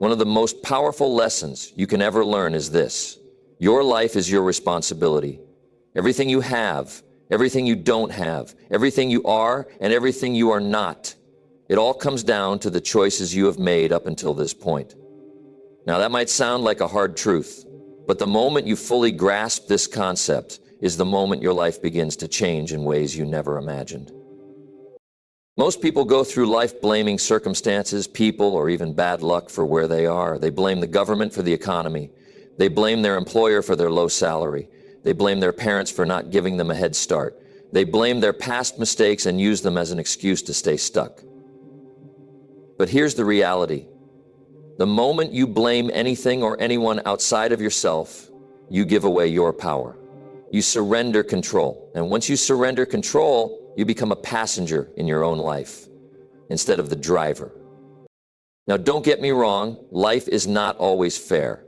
One of the most powerful lessons you can ever learn is this: your life is your responsibility. Everything you have, everything you don't have, everything you are, and everything you are not, it all comes down to the choices you have made up until this point. Now, that might sound like a hard truth, but the moment you fully grasp this concept is the moment your life begins to change in ways you never imagined. Most people go through life blaming circumstances, people, or even bad luck for where they are. They blame the government for the economy. They blame their employer for their low salary. They blame their parents for not giving them a head start. They blame their past mistakes and use them as an excuse to stay stuck. But here's the reality. The moment you blame anything or anyone outside of yourself, you give away your power. You surrender control. And once you surrender control, you become a passenger in your own life instead of the driver. Now, don't get me wrong, life is not always fair.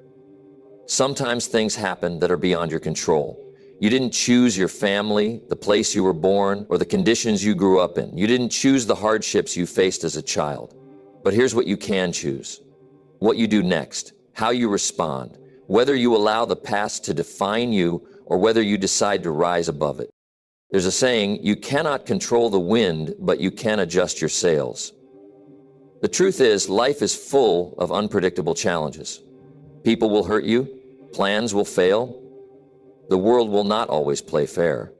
Sometimes things happen that are beyond your control. You didn't choose your family, the place you were born, or the conditions you grew up in. You didn't choose the hardships you faced as a child. But here's what you can choose: what you do next, how you respond, whether you allow the past to define you or whether you decide to rise above it. There's a saying, you cannot control the wind, but you can adjust your sails. The truth is, life is full of unpredictable challenges. People will hurt you, plans will fail, the world will not always play fair.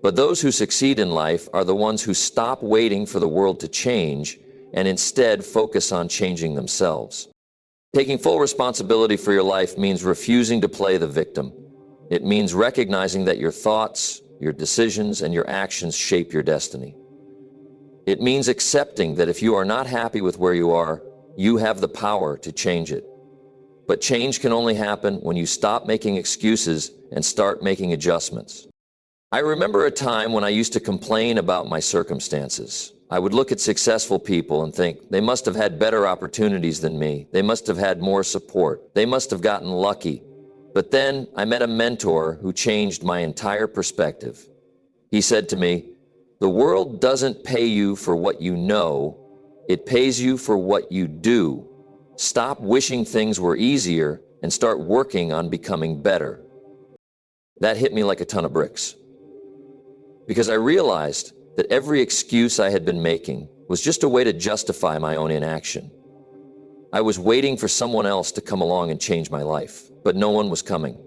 But those who succeed in life are the ones who stop waiting for the world to change and instead focus on changing themselves. Taking full responsibility for your life means refusing to play the victim. It means recognizing that your thoughts, your decisions, and your actions shape your destiny. It means accepting that if you are not happy with where you are, you have the power to change it. But change can only happen when you stop making excuses and start making adjustments. I remember a time when I used to complain about my circumstances. I would look at successful people and think, they must have had better opportunities than me. They must have had more support. They must have gotten lucky. But then I met a mentor who changed my entire perspective. He said to me, the world doesn't pay you for what you know, it pays you for what you do. Stop wishing things were easier and start working on becoming better. That hit me like a ton of bricks. Because I realized that every excuse I had been making was just a way to justify my own inaction. I was waiting for someone else to come along and change my life, but no one was coming.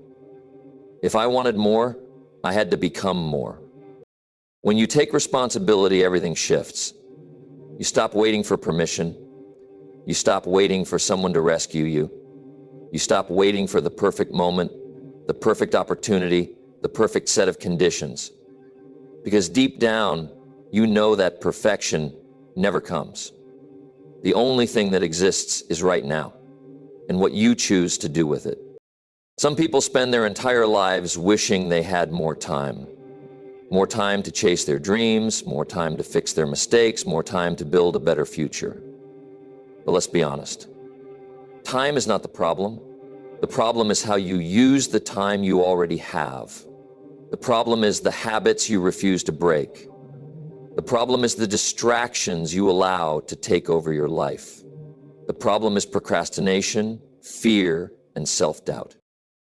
If I wanted more, I had to become more. When you take responsibility, everything shifts. You stop waiting for permission. You stop waiting for someone to rescue you. You stop waiting for the perfect moment, the perfect opportunity, the perfect set of conditions. Because deep down, you know that perfection never comes. The only thing that exists is right now, and what you choose to do with it. Some people spend their entire lives wishing they had more time. More time to chase their dreams, more time to fix their mistakes, more time to build a better future. But let's be honest. Time is not the problem. The problem is how you use the time you already have. The problem is the habits you refuse to break. The problem is the distractions you allow to take over your life. The problem is procrastination, fear, and self-doubt.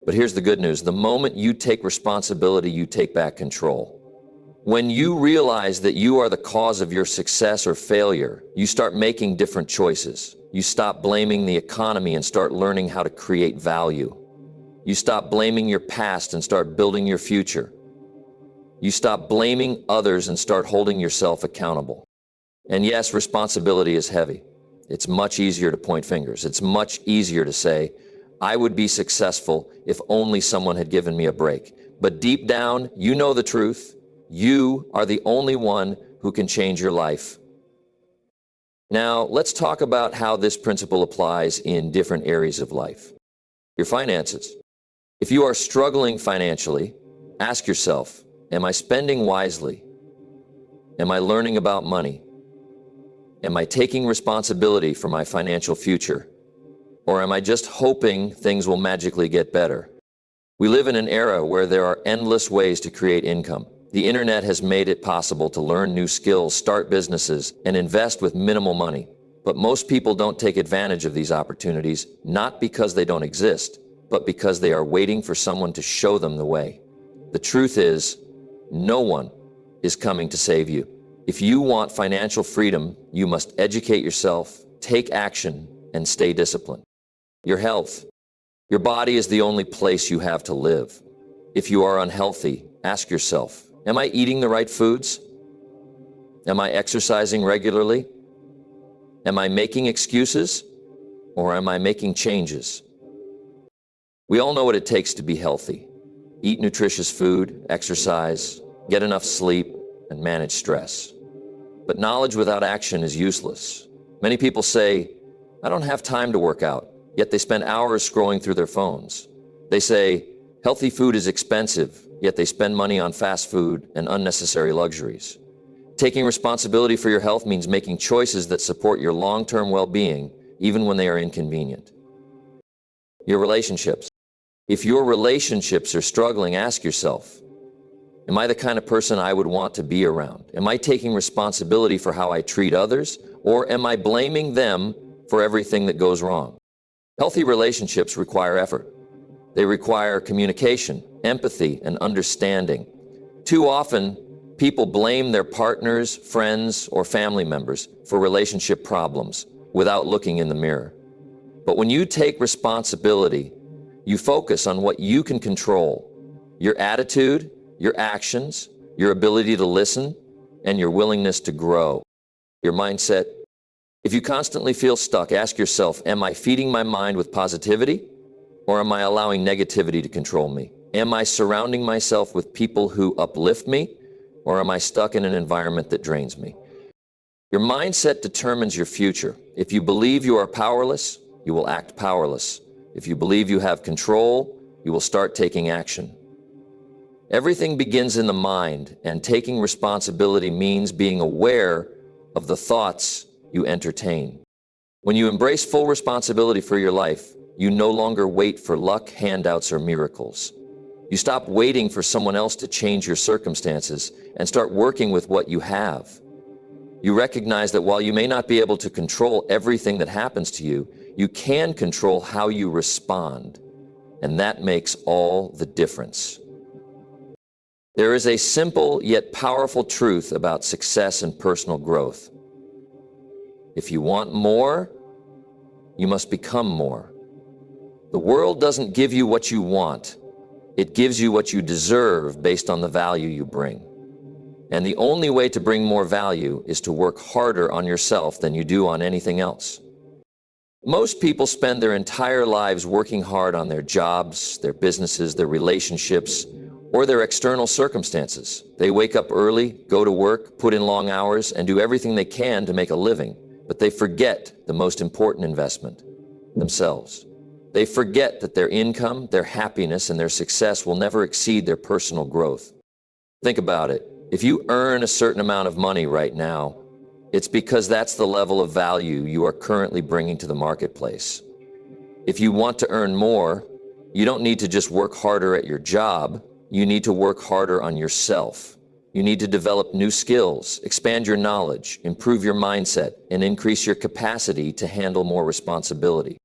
But here's the good news. The moment you take responsibility, you take back control. When you realize that you are the cause of your success or failure, you start making different choices. You stop blaming the economy and start learning how to create value. You stop blaming your past and start building your future. You stop blaming others and start holding yourself accountable. And yes, responsibility is heavy. It's much easier to point fingers. It's much easier to say, I would be successful if only someone had given me a break. But deep down, you know the truth. You are the only one who can change your life. Now, let's talk about how this principle applies in different areas of life. Your finances. If you are struggling financially, ask yourself, am I spending wisely? Am I learning about money? Am I taking responsibility for my financial future? Or am I just hoping things will magically get better? We live in an era where there are endless ways to create income. The internet has made it possible to learn new skills, start businesses, and invest with minimal money. But most people don't take advantage of these opportunities, not because they don't exist, but because they are waiting for someone to show them the way. The truth is, no one is coming to save you. If you want financial freedom, you must educate yourself, take action, and stay disciplined. Your health. Your body is the only place you have to live. If you are unhealthy, ask yourself, am I eating the right foods? Am I exercising regularly? Am I making excuses, or am I making changes? We all know what it takes to be healthy. Eat nutritious food, exercise, get enough sleep, and manage stress. But knowledge without action is useless. Many people say, I don't have time to work out, yet they spend hours scrolling through their phones. They say, healthy food is expensive, yet they spend money on fast food and unnecessary luxuries. Taking responsibility for your health means making choices that support your long-term well-being, even when they are inconvenient. Your relationships. If your relationships are struggling, ask yourself, am I the kind of person I would want to be around? Am I taking responsibility for how I treat others, or am I blaming them for everything that goes wrong? Healthy relationships require effort. They require communication, empathy, and understanding. Too often, people blame their partners, friends, or family members for relationship problems without looking in the mirror. But when you take responsibility, you focus on what you can control: your attitude, your actions, your ability to listen, and your willingness to grow. Your mindset. If you constantly feel stuck, ask yourself, am I feeding my mind with positivity, or am I allowing negativity to control me? Am I surrounding myself with people who uplift me, or am I stuck in an environment that drains me? Your mindset determines your future. If you believe you are powerless, you will act powerless. If you believe you have control, you will start taking action. Everything begins in the mind, and taking responsibility means being aware of the thoughts you entertain. When you embrace full responsibility for your life, you no longer wait for luck, handouts, or miracles. You stop waiting for someone else to change your circumstances and start working with what you have. You recognize that while you may not be able to control everything that happens to you, you can control how you respond, and that makes all the difference. There is a simple yet powerful truth about success and personal growth. If you want more, you must become more. The world doesn't give you what you want. It gives you what you deserve based on the value you bring. And the only way to bring more value is to work harder on yourself than you do on anything else. Most people spend their entire lives working hard on their jobs, their businesses, their relationships, or their external circumstances. They wake up early, go to work, put in long hours, and do everything they can to make a living. But they forget the most important investment, themselves. They forget that their income, their happiness, and their success will never exceed their personal growth. Think about it. If you earn a certain amount of money right now, it's because that's the level of value you are currently bringing to the marketplace. If you want to earn more, you don't need to just work harder at your job. You need to work harder on yourself. You need to develop new skills, expand your knowledge, improve your mindset, and increase your capacity to handle more responsibility.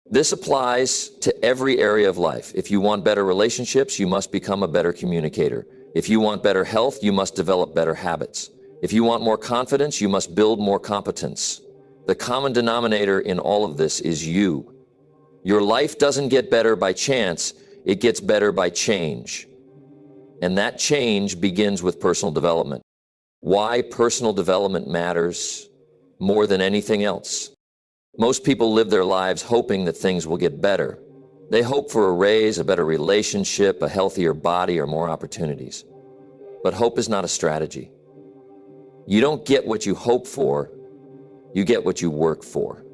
This applies to every area of life. If you want better relationships, you must become a better communicator. If you want better health, you must develop better habits. If you want more confidence, you must build more competence. The common denominator in all of this is you. Your life doesn't get better by chance, it gets better by change. And that change begins with personal development. Why personal development matters more than anything else. Most people live their lives hoping that things will get better. They hope for a raise, a better relationship, a healthier body, or more opportunities. But hope is not a strategy. You don't get what you hope for, you get what you work for.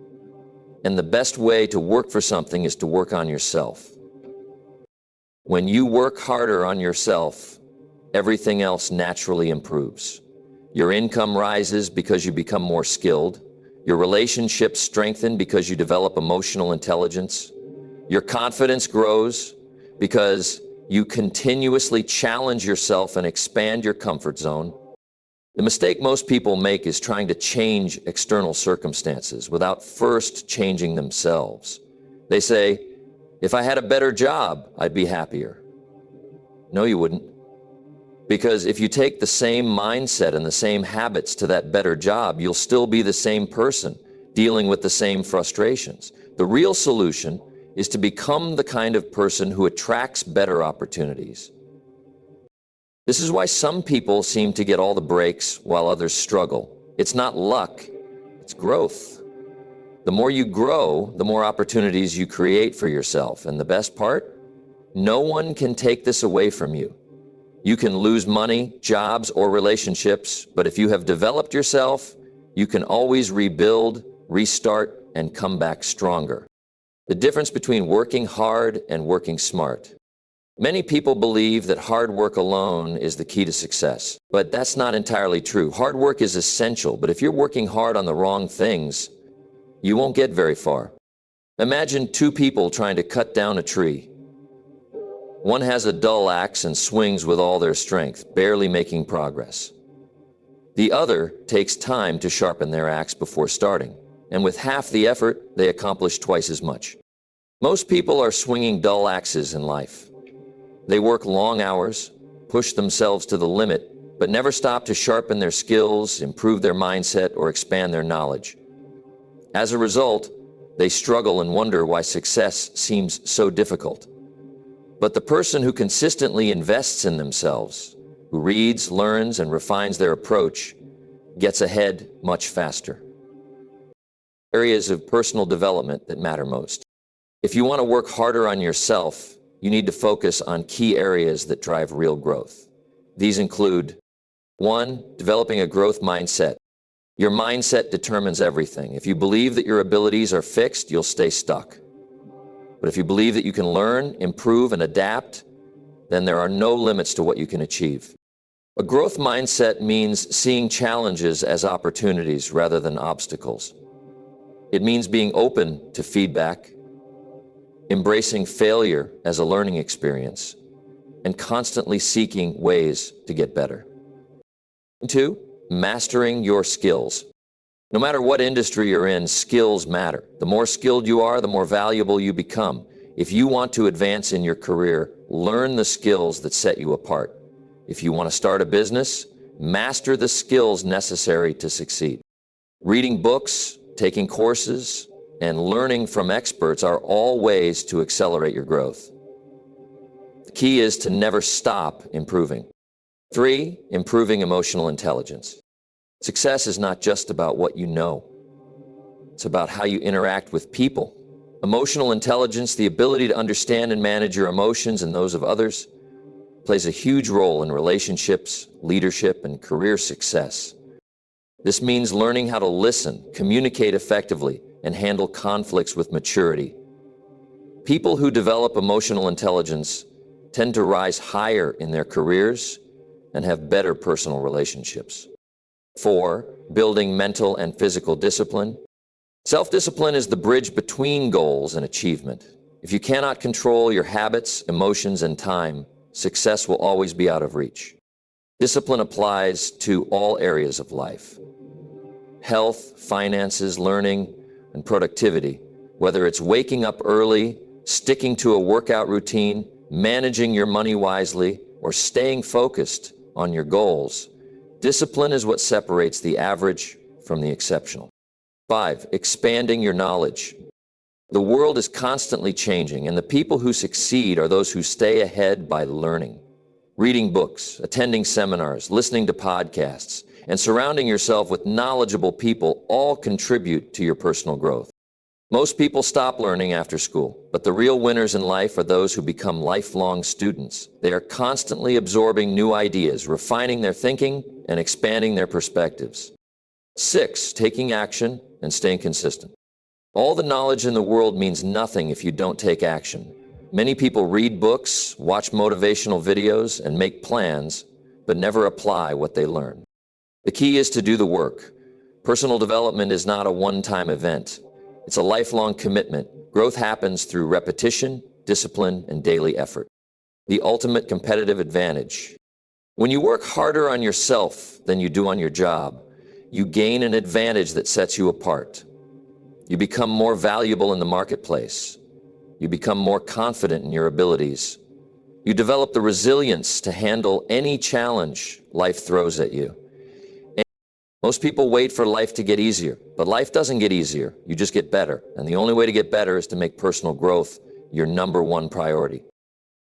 And the best way to work for something is to work on yourself. When you work harder on yourself, everything else naturally improves. Your income rises because you become more skilled. Your relationships strengthen because you develop emotional intelligence. Your confidence grows because you continuously challenge yourself and expand your comfort zone. The mistake most people make is trying to change external circumstances without first changing themselves. They say, if I had a better job, I'd be happier. No, you wouldn't. Because if you take the same mindset and the same habits to that better job, you'll still be the same person, dealing with the same frustrations. The real solution is to become the kind of person who attracts better opportunities. This is why some people seem to get all the breaks while others struggle. It's not luck, it's growth. The more you grow, the more opportunities you create for yourself. And the best part? No one can take this away from you. You can lose money, jobs, or relationships, but if you have developed yourself, you can always rebuild, restart, and come back stronger. The difference between working hard and working smart. Many people believe that hard work alone is the key to success, but that's not entirely true. Hard work is essential, but if you're working hard on the wrong things, you won't get very far. Imagine two people trying to cut down a tree. One has a dull axe and swings with all their strength, barely making progress. The other takes time to sharpen their axe before starting, and with half the effort, they accomplish twice as much. Most people are swinging dull axes in life. They work long hours, push themselves to the limit, but never stop to sharpen their skills, improve their mindset, or expand their knowledge. As a result, they struggle and wonder why success seems so difficult. But the person who consistently invests in themselves, who reads, learns, and refines their approach, gets ahead much faster. Areas of personal development that matter most. If you want to work harder on yourself, you need to focus on key areas that drive real growth. These include 1. Developing a growth mindset. Your mindset determines everything. If you believe that your abilities are fixed, you'll stay stuck. But if you believe that you can learn, improve, and adapt, then there are no limits to what you can achieve. A growth mindset means seeing challenges as opportunities rather than obstacles. It means being open to feedback, embracing failure as a learning experience, and constantly seeking ways to get better. 2. Mastering your skills. No matter what industry you're in, skills matter. The more skilled you are, the more valuable you become. If you want to advance in your career, learn the skills that set you apart. If you want to start a business, master the skills necessary to succeed. Reading books, taking courses, and learning from experts are all ways to accelerate your growth. The key is to never stop improving. 3. Improving emotional intelligence. Success is not just about what you know. It's about how you interact with people. Emotional intelligence, the ability to understand and manage your emotions and those of others, plays a huge role in relationships, leadership, and career success. This means learning how to listen, communicate effectively, and handle conflicts with maturity. People who develop emotional intelligence tend to rise higher in their careers and have better personal relationships. 4. Building mental and physical discipline. Self-discipline is the bridge between goals and achievement. If you cannot control your habits, emotions, and time, success will always be out of reach. Discipline applies to all areas of life. Health, finances, learning, and productivity. Whether it's waking up early, sticking to a workout routine, managing your money wisely, or staying focused on your goals, discipline is what separates the average from the exceptional. 5. Expanding your knowledge. The world is constantly changing, and the people who succeed are those who stay ahead by learning. Reading books, attending seminars, listening to podcasts, and surrounding yourself with knowledgeable people all contribute to your personal growth. Most people stop learning after school, but the real winners in life are those who become lifelong students. They are constantly absorbing new ideas, refining their thinking, and expanding their perspectives. 6. Taking action and staying consistent. All the knowledge in the world means nothing if you don't take action. Many people read books, watch motivational videos, and make plans, but never apply what they learn. The key is to do the work. Personal development is not a one-time event. It's a lifelong commitment. Growth happens through repetition, discipline, and daily effort. The ultimate competitive advantage. When you work harder on yourself than you do on your job, you gain an advantage that sets you apart. You become more valuable in the marketplace. You become more confident in your abilities. You develop the resilience to handle any challenge life throws at you. And most people wait for life to get easier, but life doesn't get easier. You just get better. And the only way to get better is to make personal growth your number one priority.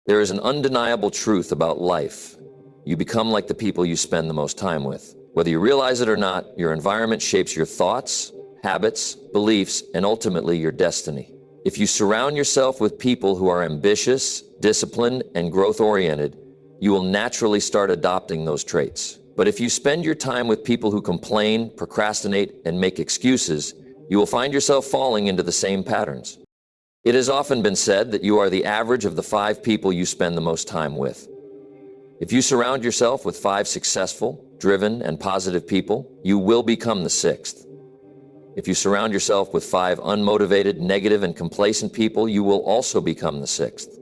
There is an undeniable truth about life. You become like the people you spend the most time with. Whether you realize it or not, your environment shapes your thoughts, habits, beliefs, and ultimately your destiny. If you surround yourself with people who are ambitious, disciplined, and growth-oriented, you will naturally start adopting those traits. But if you spend your time with people who complain, procrastinate, and make excuses, you will find yourself falling into the same patterns. It has often been said that you are the average of the 5 people you spend the most time with. If you surround yourself with 5 successful, driven, and positive people, you will become the 6th. If you surround yourself with 5 unmotivated, negative, and complacent people, you will also become the 6th.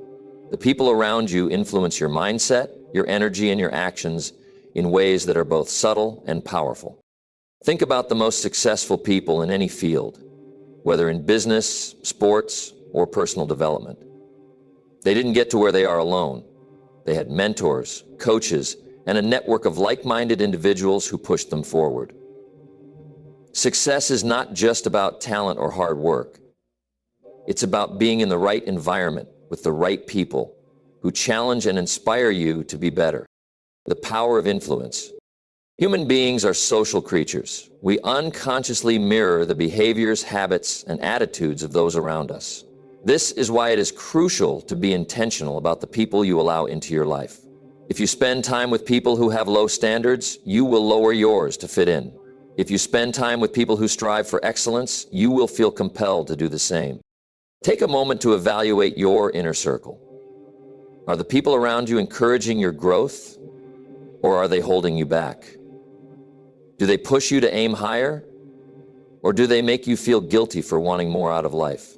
The people around you influence your mindset, your energy, and your actions in ways that are both subtle and powerful. Think about the most successful people in any field, whether in business, sports, or personal development. They didn't get to where they are alone. They had mentors, coaches, and a network of like-minded individuals who pushed them forward. Success is not just about talent or hard work. It's about being in the right environment with the right people who challenge and inspire you to be better. The power of influence. Human beings are social creatures. We unconsciously mirror the behaviors, habits, and attitudes of those around us. This is why it is crucial to be intentional about the people you allow into your life. If you spend time with people who have low standards, you will lower yours to fit in. If you spend time with people who strive for excellence, you will feel compelled to do the same. Take a moment to evaluate your inner circle. Are the people around you encouraging your growth, or are they holding you back? Do they push you to aim higher, or do they make you feel guilty for wanting more out of life?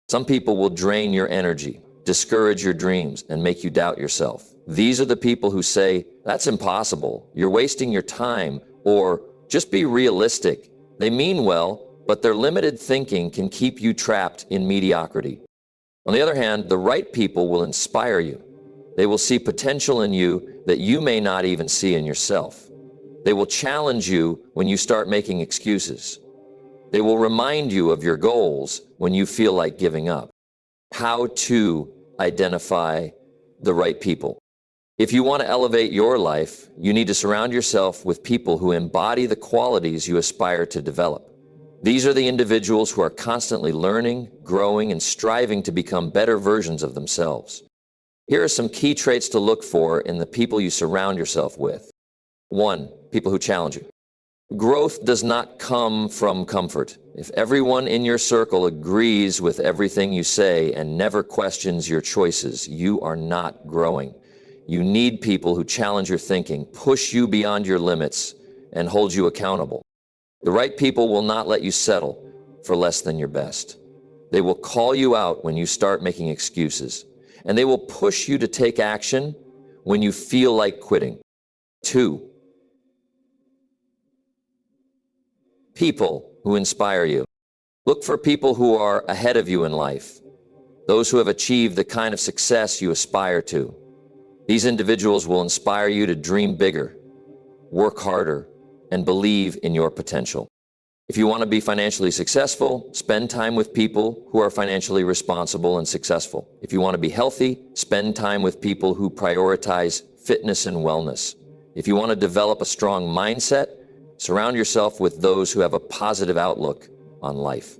Some people will drain your energy, discourage your dreams, and make you doubt yourself. These are the people who say, "That's impossible, you're wasting your time," or "Just be realistic." They mean well, but their limited thinking can keep you trapped in mediocrity. On the other hand, the right people will inspire you. They will see potential in you that you may not even see in yourself. They will challenge you when you start making excuses. They will remind you of your goals when you feel like giving up. How to identify the right people. If you want to elevate your life, you need to surround yourself with people who embody the qualities you aspire to develop. These are the individuals who are constantly learning, growing, and striving to become better versions of themselves. Here are some key traits to look for in the people you surround yourself with. 1. People who challenge you. Growth does not come from comfort. If everyone in your circle agrees with everything you say and never questions your choices, you are not growing. You need people who challenge your thinking, push you beyond your limits, and hold you accountable. The right people will not let you settle for less than your best. They will call you out when you start making excuses, and they will push you to take action when you feel like quitting. 2. People who inspire you. Look for people who are ahead of you in life, those who have achieved the kind of success you aspire to. These individuals will inspire you to dream bigger, work harder, and believe in your potential. If you want to be financially successful, spend time with people who are financially responsible and successful. If you want to be healthy, spend time with people who prioritize fitness and wellness. If you want to develop a strong mindset, surround yourself with those who have a positive outlook on life.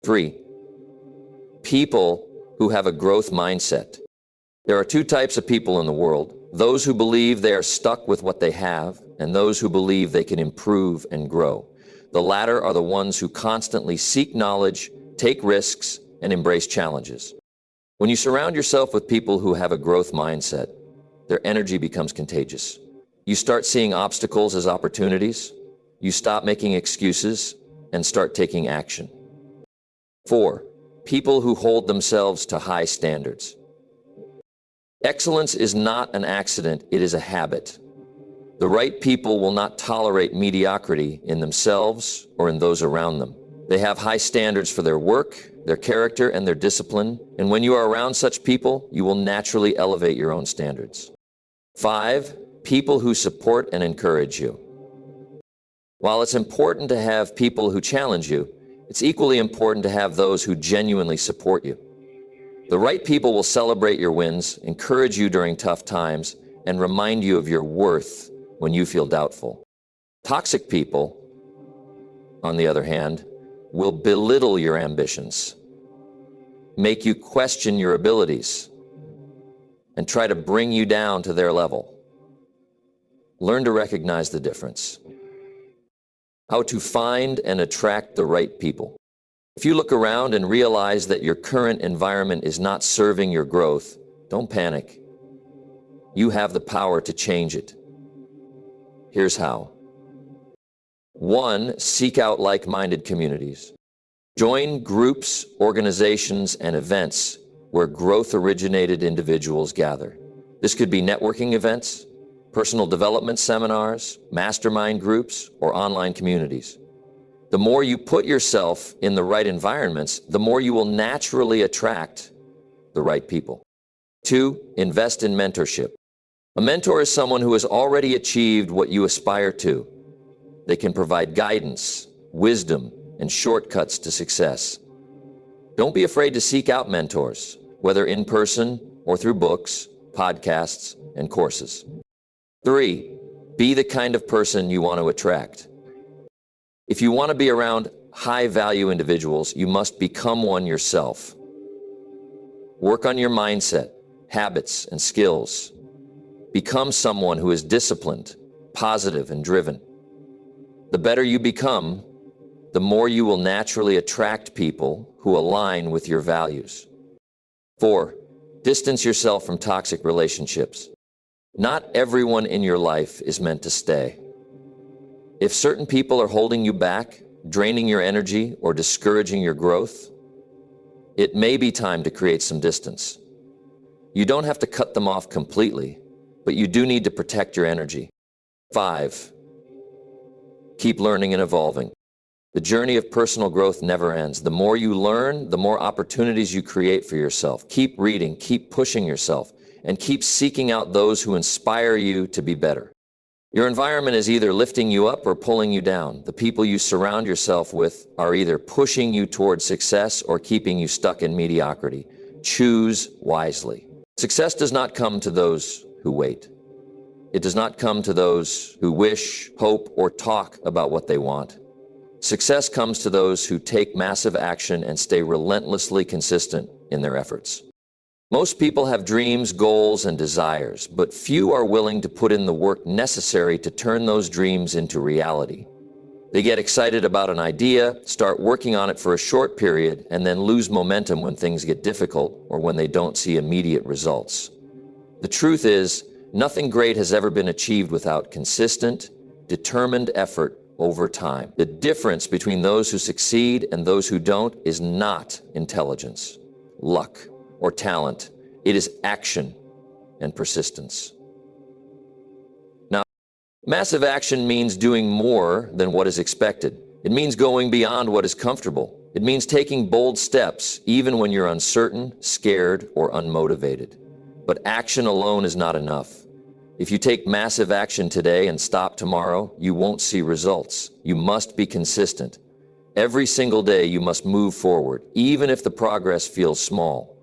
3. People who have a growth mindset. There are 2 types of people in the world: those who believe they are stuck with what they have, and those who believe they can improve and grow. The latter are the ones who constantly seek knowledge, take risks, and embrace challenges. When you surround yourself with people who have a growth mindset, their energy becomes contagious. You start seeing obstacles as opportunities. You stop making excuses and start taking action. 4. People who hold themselves to high standards. Excellence is not an accident, it is a habit. The right people will not tolerate mediocrity in themselves or in those around them. They have high standards for their work, their character, and their discipline, and when you are around such people, you will naturally elevate your own standards. 5, people who support and encourage you. While it's important to have people who challenge you, it's equally important to have those who genuinely support you. The right people will celebrate your wins, encourage you during tough times, and remind you of your worth when you feel doubtful. Toxic people, on the other hand, will belittle your ambitions, make you question your abilities, and try to bring you down to their level. Learn to recognize the difference. How to find and attract the right people. If you look around and realize that your current environment is not serving your growth, don't panic. You have the power to change it. Here's how. 1, seek out like-minded communities. Join groups, organizations, and events where growth-originated individuals gather. This could be networking events, personal development seminars, mastermind groups, or online communities. The more you put yourself in the right environments, the more you will naturally attract the right people. 2, invest in mentorship. A mentor is someone who has already achieved what you aspire to. They can provide guidance, wisdom, and shortcuts to success. Don't be afraid to seek out mentors, whether in person or through books, podcasts, and courses. 3, be the kind of person you want to attract. If you want to be around high-value individuals, you must become one yourself. Work on your mindset, habits, and skills. Become someone who is disciplined, positive, and driven. The better you become, the more you will naturally attract people who align with your values. 4, distance yourself from toxic relationships. Not everyone in your life is meant to stay. If certain people are holding you back, draining your energy, or discouraging your growth, it may be time to create some distance. You don't have to cut them off completely, but you do need to protect your energy. 5, keep learning and evolving. The journey of personal growth never ends. The more you learn, the more opportunities you create for yourself. Keep reading, keep pushing yourself, and keep seeking out those who inspire you to be better. Your environment is either lifting you up or pulling you down. The people you surround yourself with are either pushing you toward success or keeping you stuck in mediocrity. Choose wisely. Success does not come to those who wait. It does not come to those who wish, hope, or talk about what they want. Success comes to those who take massive action and stay relentlessly consistent in their efforts. Most people have dreams, goals, and desires, but few are willing to put in the work necessary to turn those dreams into reality. They get excited about an idea, start working on it for a short period, and then lose momentum when things get difficult or when they don't see immediate results. The truth is, nothing great has ever been achieved without consistent, determined effort over time. The difference between those who succeed and those who don't is not intelligence, luck, or talent. It is action and persistence. Now, massive action means doing more than what is expected. It means going beyond what is comfortable. It means taking bold steps, even when you're uncertain, scared, or unmotivated. But action alone is not enough. If you take massive action today and stop tomorrow, you won't see results. You must be consistent. Every single day you must move forward, even if the progress feels small.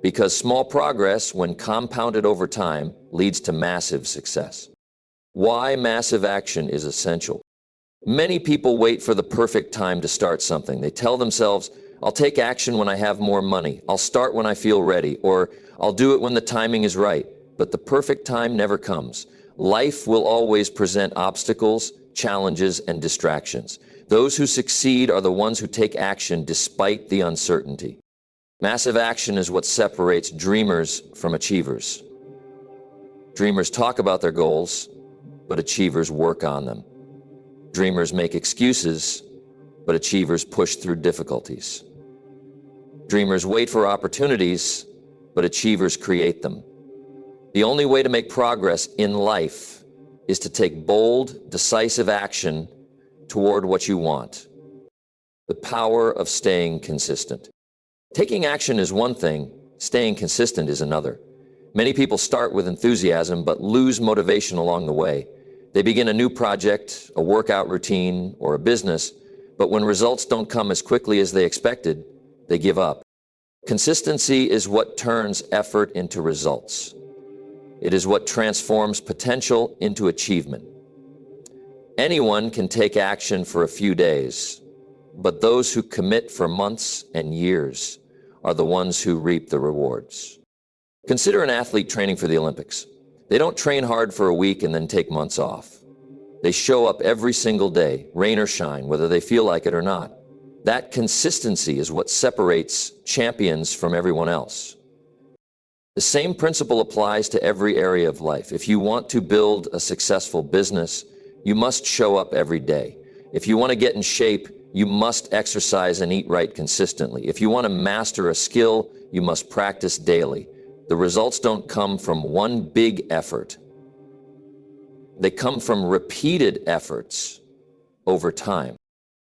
Because small progress, when compounded over time, leads to massive success. Why massive action is essential. Many people wait for the perfect time to start something. They tell themselves, I'll take action when I have more money, I'll start when I feel ready, or I'll do it when the timing is right. But the perfect time never comes. Life will always present obstacles, challenges, and distractions. Those who succeed are the ones who take action despite the uncertainty. Massive action is what separates dreamers from achievers. Dreamers talk about their goals, but achievers work on them. Dreamers make excuses, but achievers push through difficulties. Dreamers wait for opportunities, but achievers create them. The only way to make progress in life is to take bold, decisive action toward what you want. The power of staying consistent. Taking action is one thing, staying consistent is another. Many people start with enthusiasm but lose motivation along the way. They begin a new project, a workout routine, or a business, but when results don't come as quickly as they expected, they give up. Consistency is what turns effort into results. It is what transforms potential into achievement. Anyone can take action for a few days, but those who commit for months and years are the ones who reap the rewards. Consider an athlete training for the Olympics. They don't train hard for a week and then take months off. They show up every single day, rain or shine, whether they feel like it or not. That consistency is what separates champions from everyone else. The same principle applies to every area of life. If you want to build a successful business, you must show up every day. If you want to get in shape, you must exercise and eat right consistently. If you want to master a skill, you must practice daily. The results don't come from one big effort. They come from repeated efforts over time.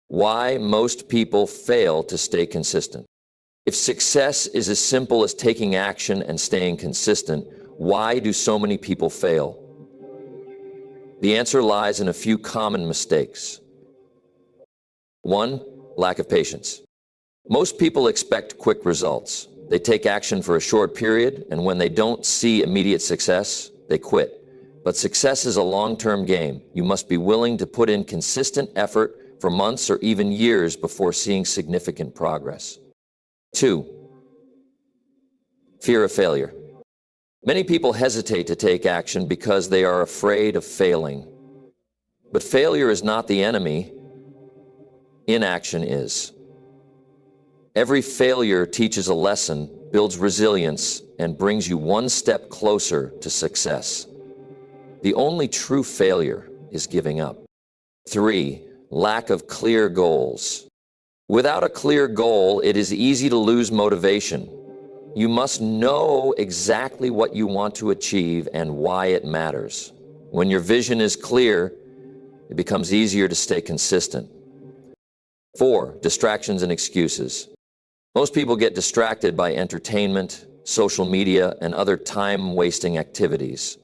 Why most people fail to stay consistent. If success is as simple as taking action and staying consistent, why do so many people fail? The answer lies in a few common mistakes. 1. Lack of patience. Most people expect quick results. They take action for a short period, and when they don't see immediate success, they quit. But success is a long-term game. You must be willing to put in consistent effort for months or even years before seeing significant progress. 2. Fear of failure. Many people hesitate to take action because they are afraid of failing. But failure is not the enemy. Inaction is. Every failure teaches a lesson, builds resilience, and brings you one step closer to success. The only true failure is giving up. 3. Lack of clear goals. Without a clear goal, it is easy to lose motivation. You must know exactly what you want to achieve and why it matters. When your vision is clear, it becomes easier to stay consistent. 4. Distractions and excuses. Most people get distracted by entertainment, social media, and other time-wasting activities.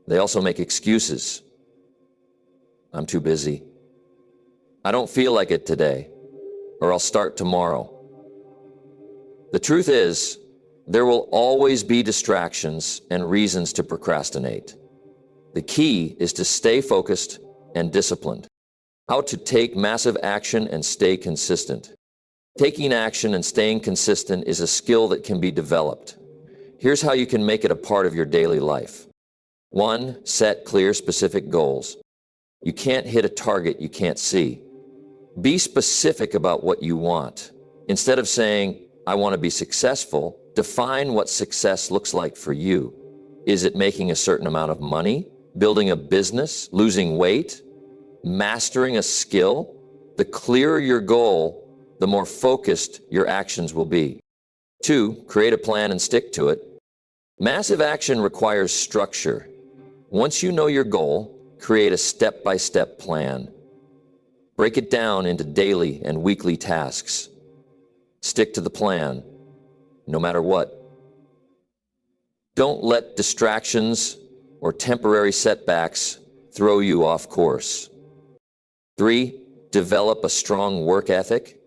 They also make excuses. I'm too busy. I don't feel like it today, or I'll start tomorrow. The truth is, there will always be distractions and reasons to procrastinate. The key is to stay focused and disciplined. How to take massive action and stay consistent. Taking action and staying consistent is a skill that can be developed. Here's how you can make it a part of your daily life. 1. Set clear, specific goals. You can't hit a target you can't see. Be specific about what you want. Instead of saying, I want to be successful, define what success looks like for you. Is it making a certain amount of money, building a business, losing weight, mastering a skill? The clearer your goal, the more focused your actions will be. 2. Create a plan and stick to it. Massive action requires structure. Once you know your goal, create a step-by-step plan. Break it down into daily and weekly tasks. Stick to the plan, no matter what. Don't let distractions or temporary setbacks throw you off course. 3. Develop a strong work ethic.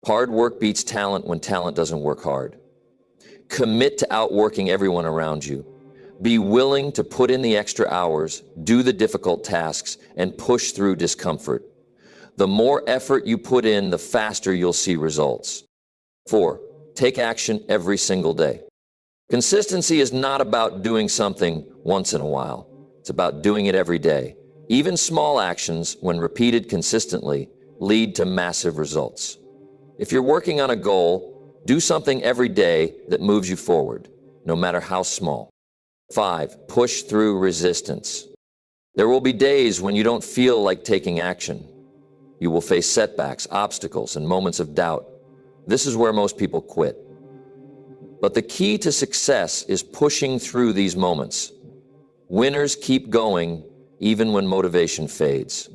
Hard work beats talent when talent doesn't work hard. Commit to outworking everyone around you. Be willing to put in the extra hours, do the difficult tasks, and push through discomfort. The more effort you put in, the faster you'll see results. 4. Take action every single day. Consistency is not about doing something once in a while. It's about doing it every day. Even small actions, when repeated consistently, lead to massive results. If you're working on a goal, do something every day that moves you forward, no matter how small. 5. Push through resistance. There will be days when you don't feel like taking action. You will face setbacks, obstacles, and moments of doubt. This is where most people quit. But the key to success is pushing through these moments. Winners keep going even when motivation fades.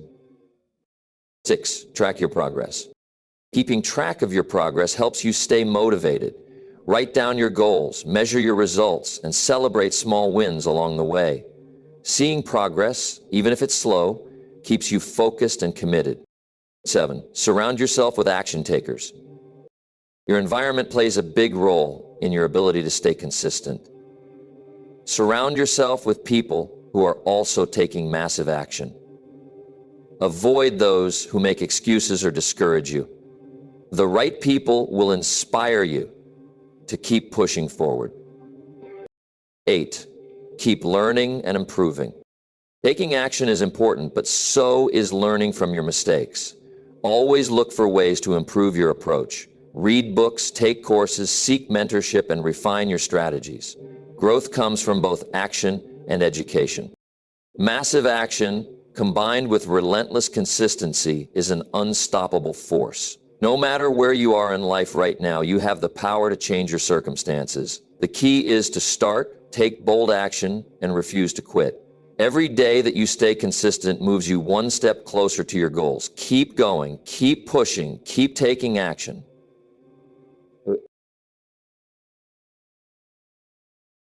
6. Track your progress. Keeping track of your progress helps you stay motivated. Write down your goals, measure your results, and celebrate small wins along the way. Seeing progress, even if it's slow, keeps you focused and committed. 7. Surround yourself with action takers. Your environment plays a big role in your ability to stay consistent. Surround yourself with people who are also taking massive action. Avoid those who make excuses or discourage you. The right people will inspire you to keep pushing forward. 8. Keep learning and improving. Taking action is important, but so is learning from your mistakes. Always look for ways to improve your approach. Read books, take courses, seek mentorship, and refine your strategies. Growth comes from both action and education. Massive action combined with relentless consistency is an unstoppable force. No matter where you are in life right now, you have the power to change your circumstances. The key is to start, take bold action, and refuse to quit. Every day that you stay consistent moves you one step closer to your goals. Keep going, keep pushing, keep taking action.